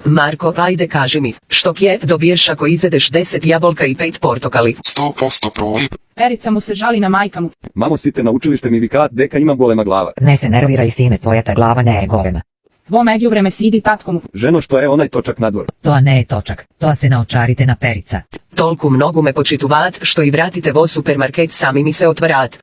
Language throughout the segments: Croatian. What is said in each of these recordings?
Marko, ajde kaži mi, što kje dobiješ ako izedeš 10 jabolka i 5 portokali? 100% prolip. Perica mu se žali na majka mu. Mamo, site na učilište mi vikat, deka imam golema glava. Ne se nerviraj sine, tvoja ta glava ne je golema. Vo međuvreme sidi tatko mu. Ženo, što je onaj točak nadvor? To ne je točak, to se naočarite na Perica. Tolku mnogu me počituvat, što i vratite vo supermarket sami mi se otvarat.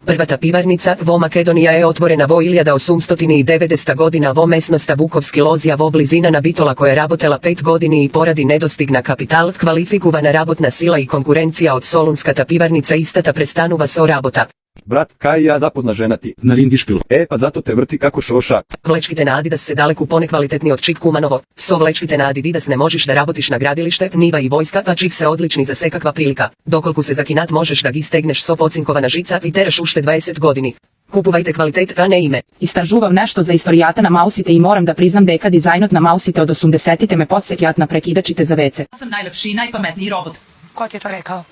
Prva ta pivarnica vo Makedonija je otvorena vo 1890. godina vo mesnosta Vukovski lozija vo blizina na Bitola koja je rabotela 5 godini i poradi nedostigna kapital, kvalifikovana rabotna sila i konkurencija od Solunska ta pivarnica istata prestanuva so rabota. Brat, kaj ja zapozna žena ti? Na rindišpilu. Pa zato te vrti kako šošak. Vlečkite na Adidas se daleku ponekvalitetni od čik kumanovo, so vlečkite na Adidas ne možeš da rabotiš na gradilište, niva i vojska, a čik se odlični za sekakva prilika. Dokolku se zakinat možeš da gi stegneš so pocinkovana žica i teraš ušte 20 godini. Kupuvajte kvalitet, a ne ime. Istražuvav nešto za istorijata na mausite i moram da priznam deka dizajnot na mausite od 80-te me podsekjat na prekidačite za WC. Ja sam najlepši i najpametniji robot. Ko ti je to rekao?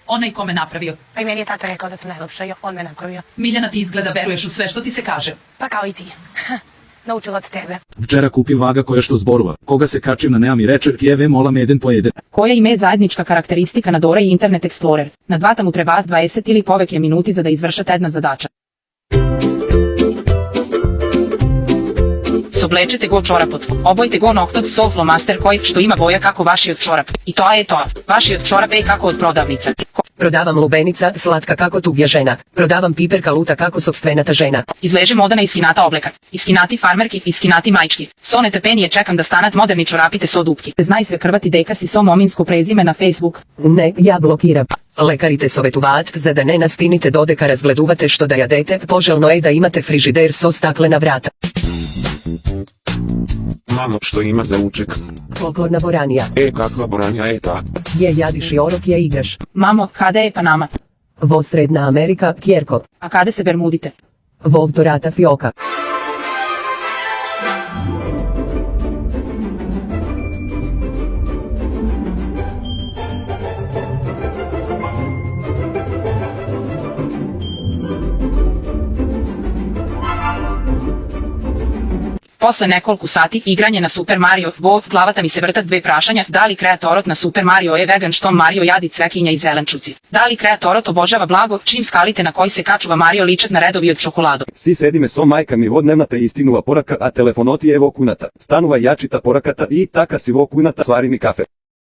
Onaj ko me napravio. Pa i meni je tata rekao da sam najlepša i on me napravio. Miljana, ti izgleda veruješ u sve što ti se kaže. Pa kao i ti. Naučila od tebe. Včera kupim vaga koja što zborova. Koga se kačim na neam i reče, kjeve mola me jeden po jeden. Koja im je zajednička karakteristika na Dora i Internet Explorer? Na dva mu treba 20 ili povek je minuti za da izvršate jedna zadača. Soblečete go čorapot, obojte go noktot so flomaster koji što ima boja kako vaši od čorap. I to je to, vaši od čorape kako od prodavnica. Prodavam lubenica, slatka kako tugja žena. Prodavam piperka luta kako sopstvenata žena. Izveže modana iskinata obleka, iskinati farmerki, iskinati majčki. So netrpenije čekam da stanat moderni čorapite so dupki. Znaj sve krvati deka si so mominsko prezime na Facebook. Ne, ja blokiram. Lekarite sovetuvat, za da ne nastinite dodeka razgleduvate što da jadete, poželjno je da imate frižider so staklena vrata. Mamo, što ima za uček? Folklorna boranija. Kakva boranija je ta? Je jadiš i orok je igraš. Mamo, kada je Panama? Vo Sredna Amerika, Kjerko. A kada se Bermudite? Vov Dorata Fioka. Posle nekoliko sati igranje na Super Mario, vo glavata mi se vrtat dve prašanja, da li kreatorot na Super Mario je vegan što Mario jadi cvekinja i zelenčuci. Da li kreatorot obožava blago, čim skalite na koji se kačuva Mario ličat na redovi od čokolado. Si sedime so majka mi vodnevnata istinuva poraka, a telefonoti je vo kunata. Stanuva jačita porakata i taka si vo kunata stvari mi kafe.